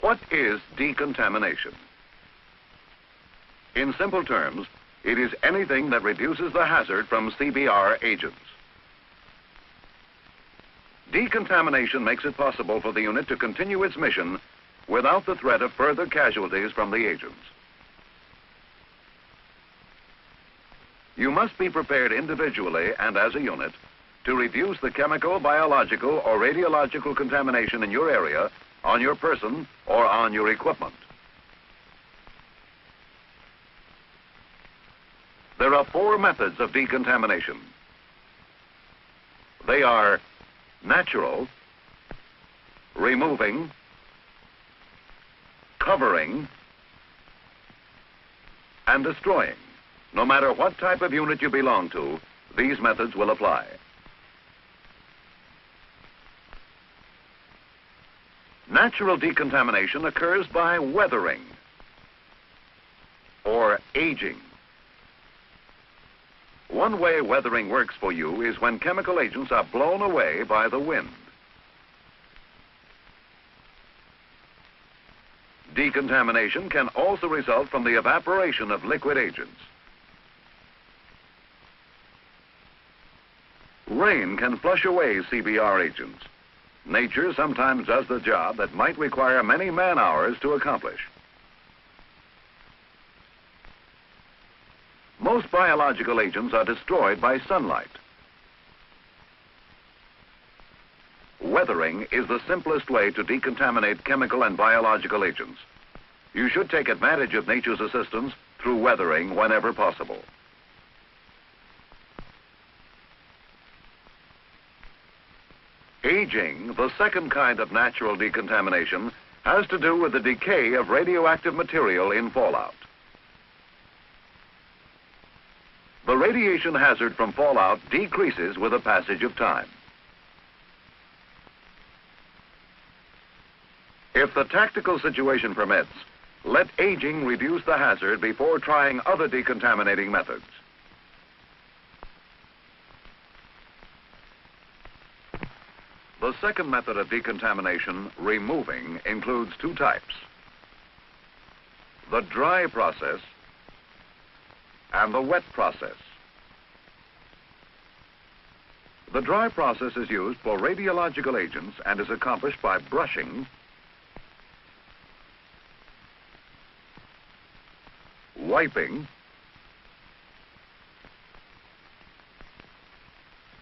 What is decontamination? In simple terms, it is anything that reduces the hazard from CBR agents. Decontamination makes it possible for the unit to continue its mission without the threat of further casualties from the agents. You must be prepared individually and as a unit to reduce the chemical, biological, or radiological contamination in your area, on your person, or on your equipment. There are 4 methods of decontamination. They are natural, removing, covering, and destroying. No matter what type of unit you belong to, these methods will apply. Natural decontamination occurs by weathering or aging. One way weathering works for you is when chemical agents are blown away by the wind. Decontamination can also result from the evaporation of liquid agents. Rain can flush away CBR agents. Nature sometimes does the job that might require many man-hours to accomplish. Most biological agents are destroyed by sunlight. Weathering is the simplest way to decontaminate chemical and biological agents. You should take advantage of nature's assistance through weathering whenever possible. Aging, the second kind of natural decontamination, has to do with the decay of radioactive material in fallout. The radiation hazard from fallout decreases with the passage of time. If the tactical situation permits, let aging reduce the hazard before trying other decontaminating methods. The second method of decontamination, removing, includes 2 types: the dry process and the wet process. The dry process is used for radiological agents and is accomplished by brushing, wiping,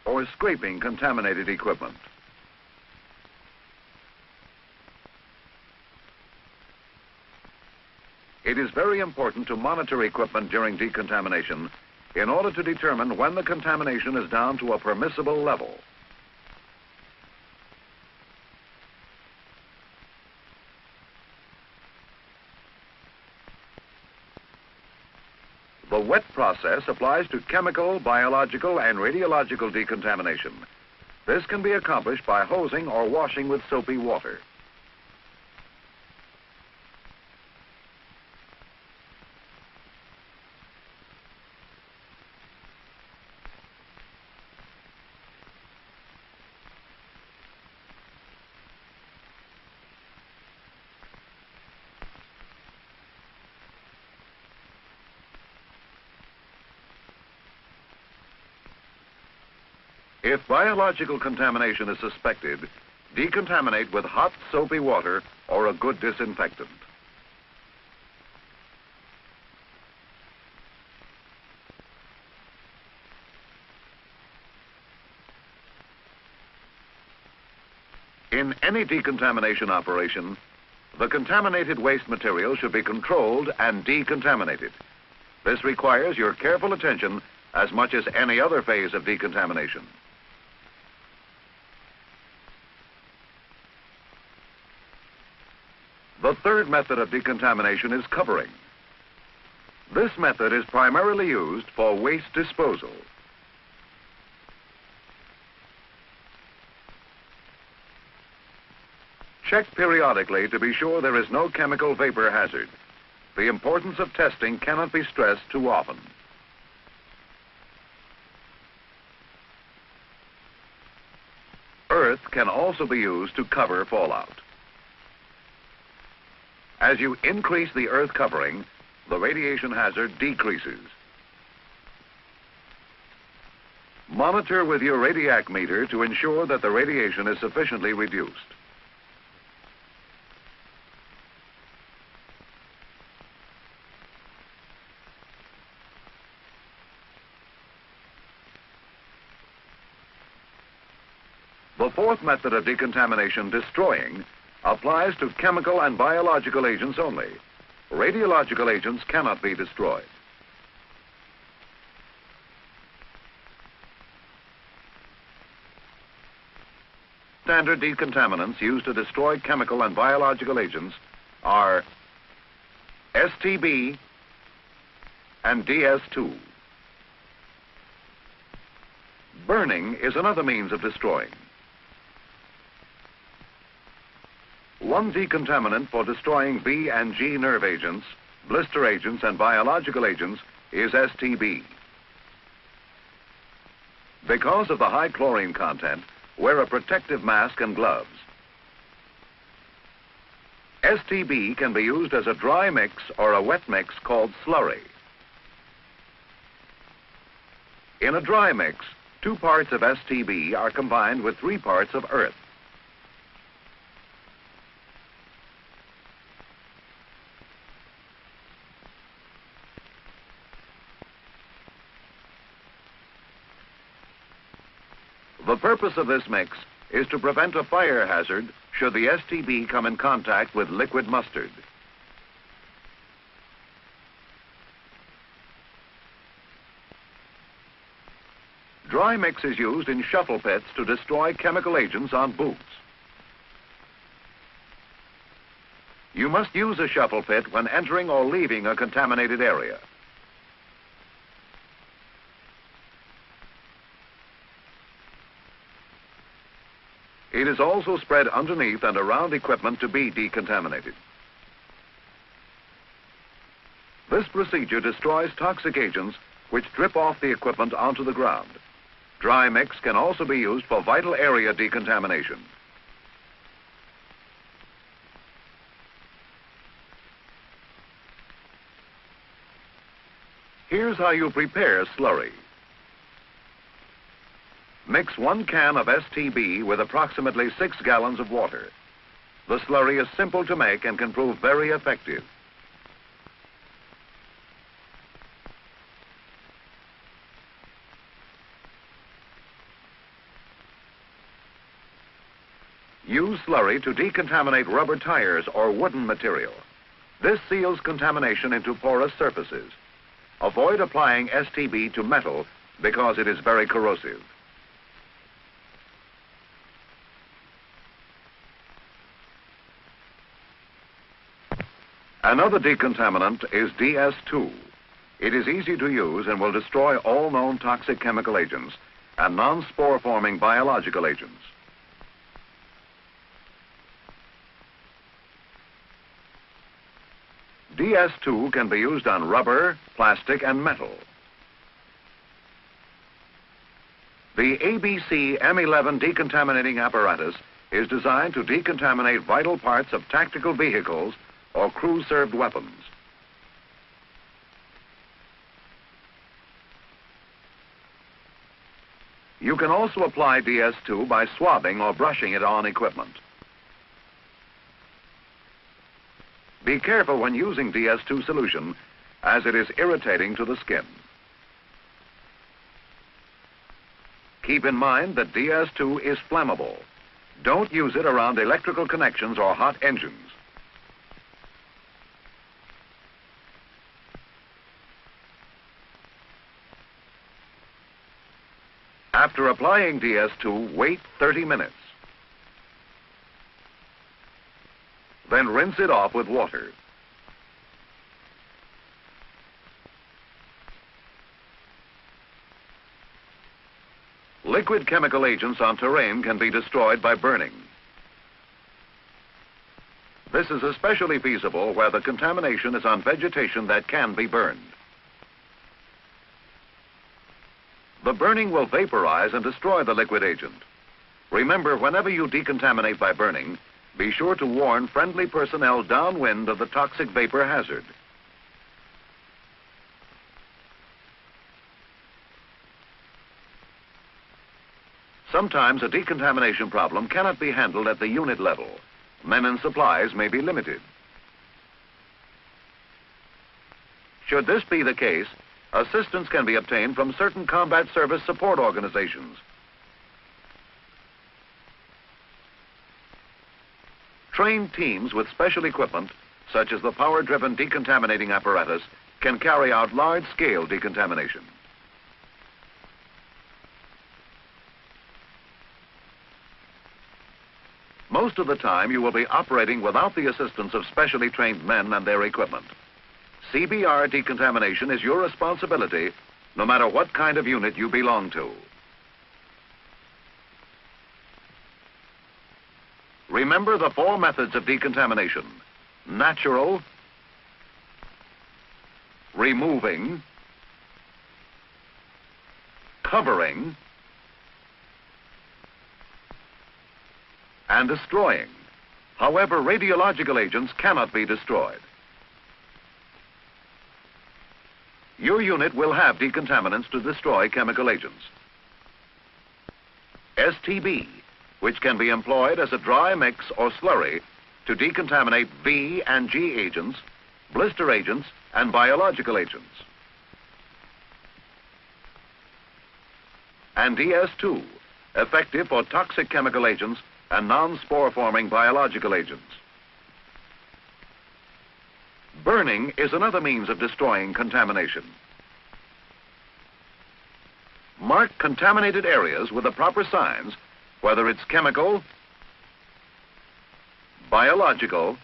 or scraping contaminated equipment. It is very important to monitor equipment during decontamination in order to determine when the contamination is down to a permissible level. The wet process applies to chemical, biological, and radiological decontamination. This can be accomplished by hosing or washing with soapy water. If biological contamination is suspected, decontaminate with hot soapy water or a good disinfectant. In any decontamination operation, the contaminated waste material should be controlled and decontaminated. This requires your careful attention as much as any other phase of decontamination. The third method of decontamination is covering. This method is primarily used for waste disposal. Check periodically to be sure there is no chemical vapor hazard. The importance of testing cannot be stressed too often. Earth can also be used to cover fallout. As you increase the earth covering, the radiation hazard decreases. Monitor with your radiac meter to ensure that the radiation is sufficiently reduced. The fourth method of decontamination, destroying, applies to chemical and biological agents only. Radiological agents cannot be destroyed. Standard decontaminants used to destroy chemical and biological agents are STB and DS2. Burning is another means of destroying. One decontaminant for destroying B and G nerve agents, blister agents, and biological agents is STB. Because of the high chlorine content, wear a protective mask and gloves. STB can be used as a dry mix or a wet mix called slurry. In a dry mix, 2 parts of STB are combined with 3 parts of earth. The purpose of this mix is to prevent a fire hazard should the STB come in contact with liquid mustard. Dry mix is used in shuffle pits to destroy chemical agents on boots. You must use a shuffle pit when entering or leaving a contaminated area. It is also spread underneath and around equipment to be decontaminated. This procedure destroys toxic agents which drip off the equipment onto the ground. Dry mix can also be used for vital area decontamination. Here's how you prepare slurry. Mix 1 can of STB with approximately 6 gallons of water. The slurry is simple to make and can prove very effective. Use slurry to decontaminate rubber tires or wooden material. This seals contamination into porous surfaces. Avoid applying STB to metal because it is very corrosive. Another decontaminant is DS2. It is easy to use and will destroy all known toxic chemical agents and non-spore-forming biological agents. DS2 can be used on rubber, plastic, and metal. The ABC M11 decontaminating apparatus is designed to decontaminate vital parts of tactical vehicles or crew-served weapons. You can also apply DS2 by swabbing or brushing it on equipment. Be careful when using DS2 solution, as it is irritating to the skin. Keep in mind that DS2 is flammable. Don't use it around electrical connections or hot engines. After applying DS2, wait 30 minutes. Then rinse it off with water. Liquid chemical agents on terrain can be destroyed by burning. This is especially feasible where the contamination is on vegetation that can be burned. The burning will vaporize and destroy the liquid agent. Remember, whenever you decontaminate by burning, be sure to warn friendly personnel downwind of the toxic vapor hazard. Sometimes a decontamination problem cannot be handled at the unit level. Men and supplies may be limited. Should this be the case, assistance can be obtained from certain combat service support organizations. Trained teams with special equipment, such as the power-driven decontaminating apparatus, can carry out large-scale decontamination. Most of the time, you will be operating without the assistance of specially trained men and their equipment. CBR decontamination is your responsibility, no matter what kind of unit you belong to. Remember the 4 methods of decontamination: natural, removing, covering, and destroying. However, radiological agents cannot be destroyed. Your unit will have decontaminants to destroy chemical agents. STB, which can be employed as a dry mix or slurry to decontaminate V and G agents, blister agents, and biological agents. And DS2, effective for toxic chemical agents and non-spore-forming biological agents. Burning is another means of destroying contamination. Mark contaminated areas with the proper signs, whether it's chemical, biological,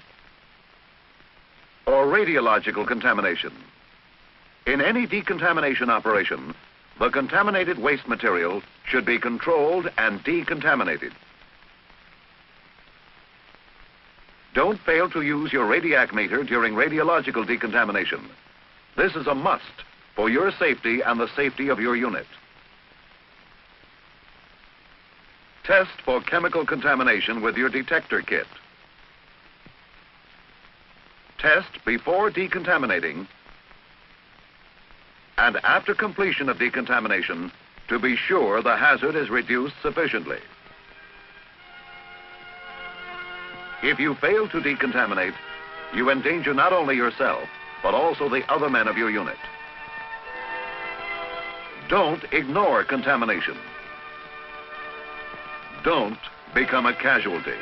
or radiological contamination. In any decontamination operation, the contaminated waste material should be controlled and decontaminated. Don't fail to use your radiac meter during radiological decontamination. This is a must for your safety and the safety of your unit. Test for chemical contamination with your detector kit. Test before decontaminating and after completion of decontamination to be sure the hazard is reduced sufficiently. If you fail to decontaminate, you endanger not only yourself, but also the other men of your unit. Don't ignore contamination. Don't become a casualty.